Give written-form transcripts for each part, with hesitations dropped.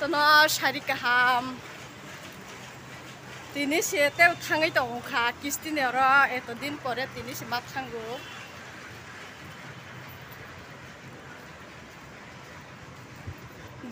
तो न सारि गाहाम दिनै सेतेव थाङै दंखा किस्तिनि र एत दिन परे दिनै से मा थांगो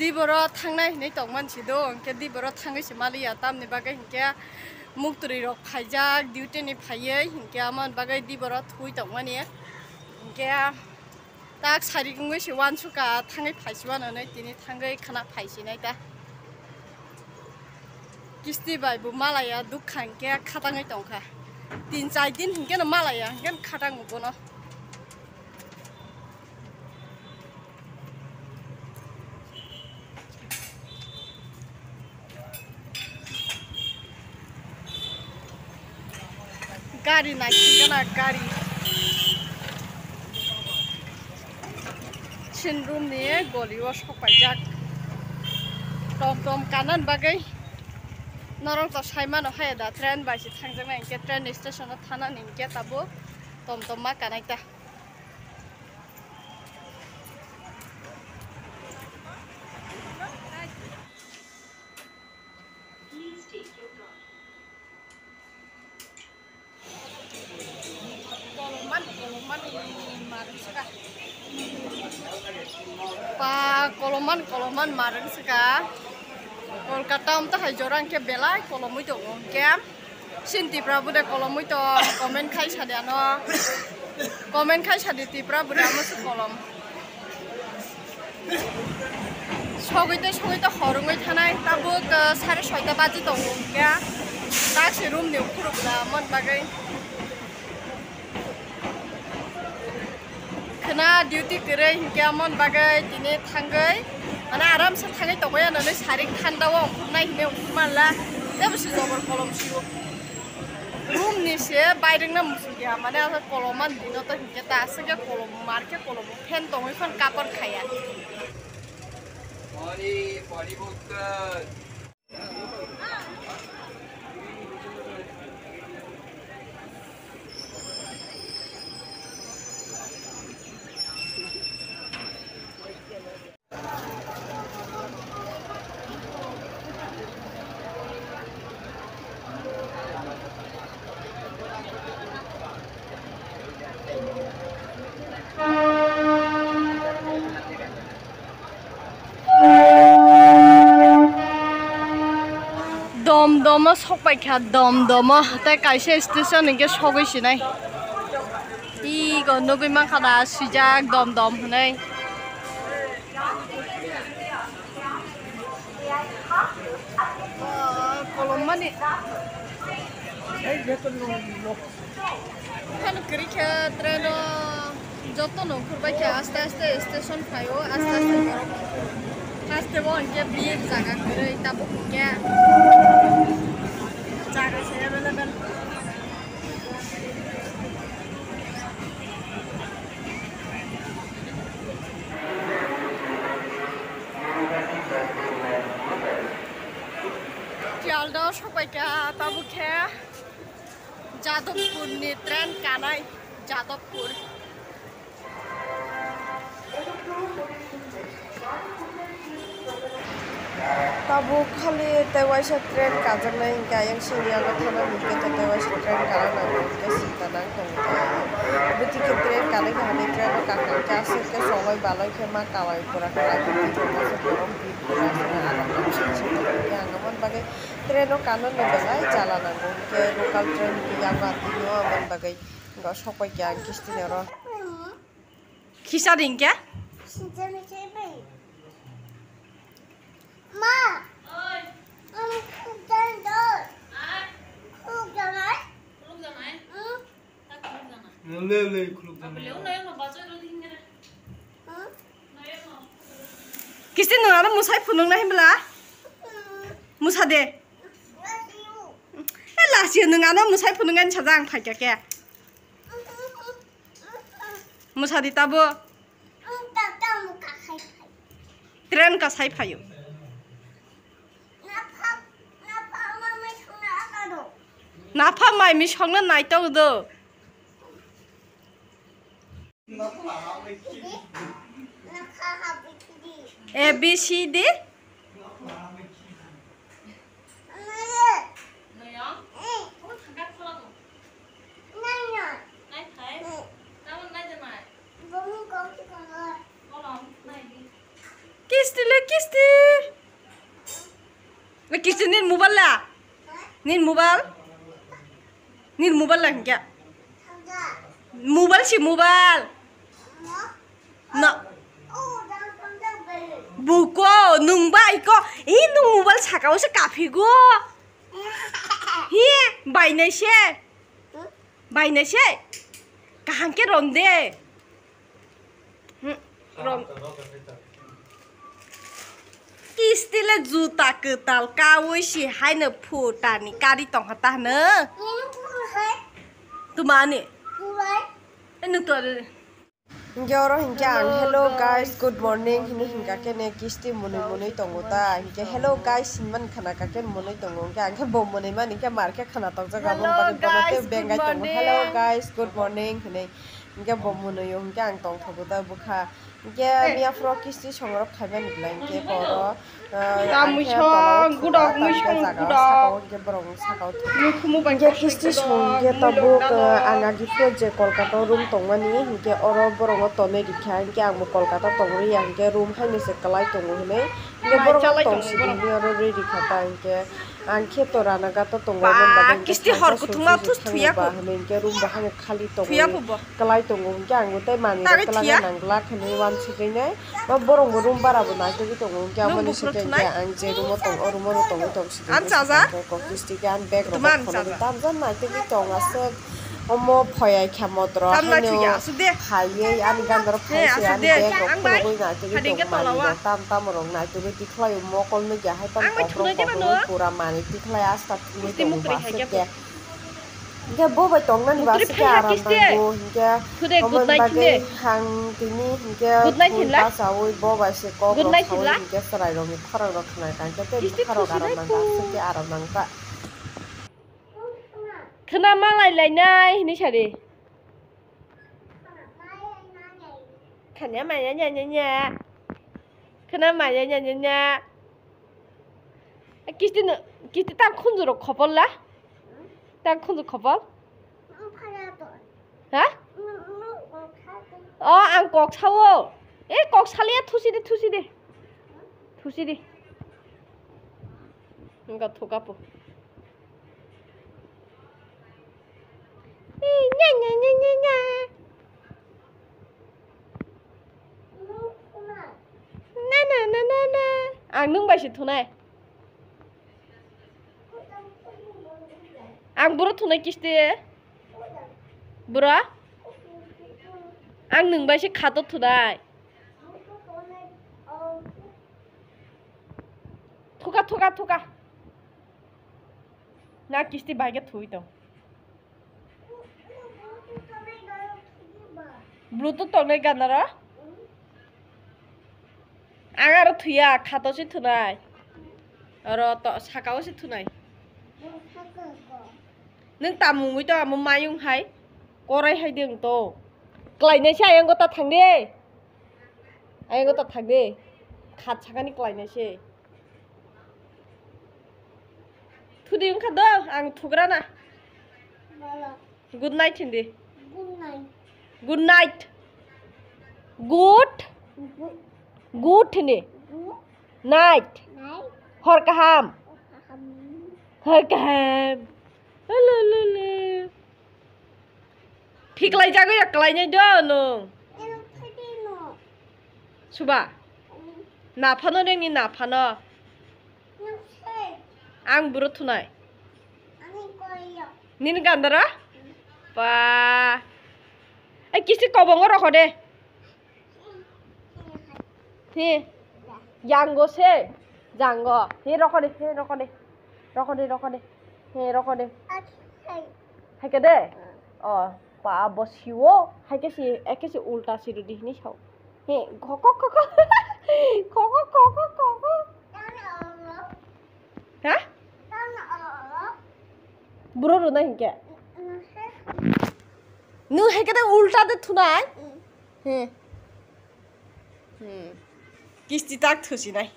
दिबर थांनाय हिनै दं मानसि दं के दिबर थाङै से मालिया तामनि बागै हिंके मुक्तुरि रक फाइजाक डिउटिनि फायै हिंके मन बागै दिबर थुइ दं माने हिंके ताक सारि गंगै से वान सुका थाङै फाइसिवानानै दिनै थाङै खाना फाइसिनाय दा किस्ति बायबो मालाया दुखा हिंके खाताङै दंखा 3-4 दिन हिंके न मालाया हिंके खाताङो न गाड़ी नाखिगोना गाड़ी सिनरुम नि गलियाव सफायजाक टम टम कानन बागै नरं तो साइमान हाय दा ट्रेन बाइसि थांजोंना इनके ट्रेन स्टेशन थानानै इनके ताबो टम टम मा कानायता koloman marang seka Kolkata am ta jorang ke belai kolomui to ke sinti prabu de kolomui to comment khai sadiano comment khai saditi prabu de amas kolom sogoi to horungoi thanai tabu 6:30 baji to ke taxi room ni ukurubla mon bagai kena duty kere hingke mon bagai dine thangai mana aram se thangai togaya nane sarik thandawo nai hine ukurmanla debsi jobor kolom siu room ni se baireng na musugia mana koloman dino to hingke ta asge kolom marke kolom fan tongoi fan kapor khaya pori bukkan dom dom sokpai kha dom dom ta kaise station nge sogoi sinai I go nogoi man khada sijak dom dom hanai kolom mani kan kri kha treno joto no kurbai kha aste aste station phayo aste aste bon ke biye jaga kre tabu ke jaga se available Jaldo sobai ke tabu ke Jadavpur ni train kanai Jadavpur tabu khali tewaisa train kajanai hingka yang serial thana hingke tewaisa train kana hingke sita nang hingke buti ke train kana hani train kakang ke ase ke soloi baloi ke ma kawai pura kala buti ke ase borom bit pura sana alam sini angamon bagai train kana ni belai jalana hingke local train ki yang ati no amon bagai ga sokai ke kisti nero kisa dingke Ma. Ơi. Khúc chân rồi. Khúc chân này. Khúc chân này. Ta khúc chân này. Lê khúc chân này. Nếu này mà bao giờ nó đi nghe này. Này mà. Kisi nung ada musai punung nahi bela. Musade. Lasiu nung ada musai punungan sajang phai ke. Musadi tabu. Ta muka khai phai. Tren ka sai phayu. Napa mai mi songna nai tau do A B C D কিস্তি লে কিস্তি কিস্তি নিন mobile লা নিন mobile লা क्या mobile सि मोबाइल ना बुको नोंबा इको ए नों मोबाइल साकावसो काफिगो हे बायनायसे काहांके रंदे रं किस्तिले जुता केताल कावैसि हायनो फुटानि कारि तंहातानो तुमानि hello guys good morning hini hingga kene kisti munui tonguta hingke hello guys man khana ka ken munui tongu hingke angke bom munui mani ke marke khana tongja ga bom bagi bonote bengai tongu hello guys good morning hini hingke bom munui hingke ang tong thoguta bukha hingke mia fro kisti songrok khaiba nibla hingke boro kisti songke tabuk angagi project kolkata room tongmani hingke oro borongo tonne dikha hingke ang kolkata tongri hingke room haine se kalai tongu hine hingke borongo tongsidini oro ready khata hingke ang kheto rana gata tongo mon kisti hor kuthuma thus thuya ko hingke room bahane khali tongo kalai tongo hingke ang utai mani kalaga nangla khane wan sugine ba borongo room barabo na to tongo hingke amoni sete ang je room tong oro mo tongo tongsidini an chaja ko kisti gan bag ro tam jan na te tonga se omo phayai khamodro haye ani gandro phayse ani bag ro khoi na te tong tam tam rong na te tiklai mo kol me ja hai tam ko pura mani tiklai asta ni tong ba se ke ge bo ba tong na ni ba se ka ram go ge good night ni hang tini ge good night la sa oi bo ba se ko good night la ge sarai ro mi khara ro khna ka te khara aram na se ke aram nang ka khna ma lai lai nai ni sari khanya ma nya khna ma nya kisti ta khunjuro khobor la ta khunju khobor ha o ang kok sawo e kok salia thusi de nga thokapo nya na ang nung baisi thunai ang buro thunai kisti bura ang nung baisi khato thunai thoka na kisti baige thui to bluetooth tongnai ganara angaro thuya khato si thunai aro to sakao si thunai nung tamungui to amo mayung hai korai hai ding to klainai se ayang gota thangde khat sakani klainai se thudi ung khado ang thugrana good night hindi good night good hindi night hor kaham hello thiklai jago ya klainai do no suba na phano ni na phano ang buro thunai nin gandara pa ai kisti kobongo rokho de he yango se jango he rokho de he hai ke de o pa bosiwo hai ke si ekesi ulta siru di ni sau he koko ha buro ro na hinke nu hai ke de ulta de thunai he kisti tak thusi nai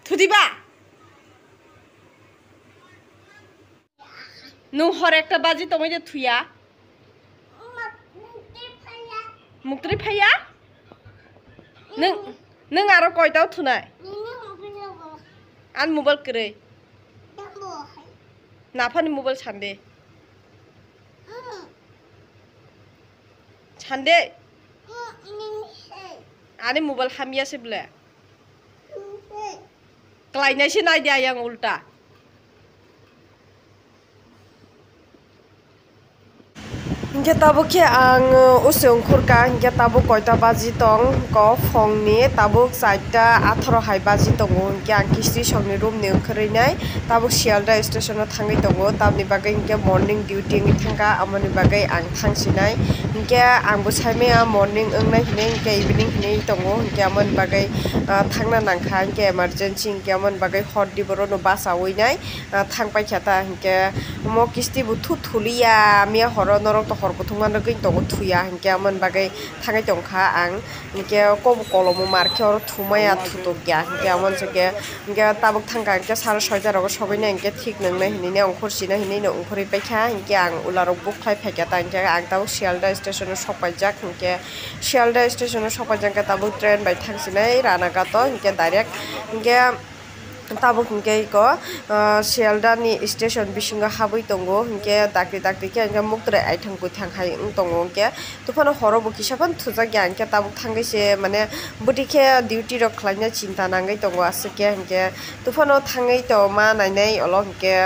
thudiba nu hor ekta baji tomai de thuya मुक्तरी फैया नों आरो कयटाव थुनाय आन mobile करे नाफानि mobile Sunday Sunday आने mobile हामियासै बेले क्लाइनायसो नायदे आं उल्टा Hingga tabuk ke ang usung kurka hingga tabuk koita baji tong ko phone ni tabuk saita 18 hai baji tongo hingga ang kisti songni room ni ukrinai tabuk Sialda station o thangai tongo tabni bagai hingga morning duty ngi thangka amoni bagai ang thangsinai hingga ang bo saime morning ongnai hine hingga evening hine tongo hingga amon bagai thangna nangkha hingga emergency hingga amon bagai hot diboro no basa oinai thangpai khata hingga mo kisti bu thuliya mia horo norok to hor buthungma nogoi tongo thuya hingke amon bagai thangai tongkha ang hingke kobo kolomo marke oro thumaya thuto gya hingke amon seke hingke tabuk thangka hingke 6:30 rogo sobaina hingke thik nangnai hinine ongkhor sina hinine ongkhori paikha hingke ang ularok buklai phaikha ta hingke ang tabuk Sialda station o sopaijak hingke Sialda station o sopaijak ka tabuk train bai thangsinai ranagato hingke direct hingke tabuk hingke ko Sialda ni station bisingo habui tongo hingke dakri ke hingke muktre aithang buthang hai tongo hingke tufano horobo kisaphan thujak hingke tabuk thangaise mane butike duty rok khlaina chinta nangai tongo asike hingke tufano thangai to ma nainai olo hingke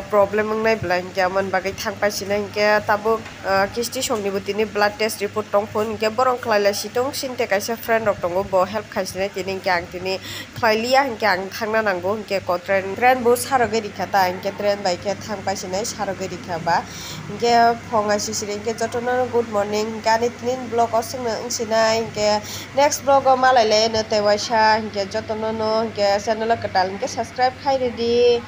problem ongnai bla hingke amon bagai thangpaisina hingke tabuk kisti songni butini blood test report tongphun hingke borong khlaila sitong sinte kaisa friend rok tongo bo help khaisina tini hingke ang tini khlailia hingke ang thangna nang hingke ko train bo saroge rikhata hingke train bai ke thangpaisinai saroge rikhaba hingke phonga sisiri hingke jotono good morning gani tinin blog o singna wngsinai hingke next blog o malailai no tewaisa hingke jotono no hingke channel o katal hingke subscribe khai ready।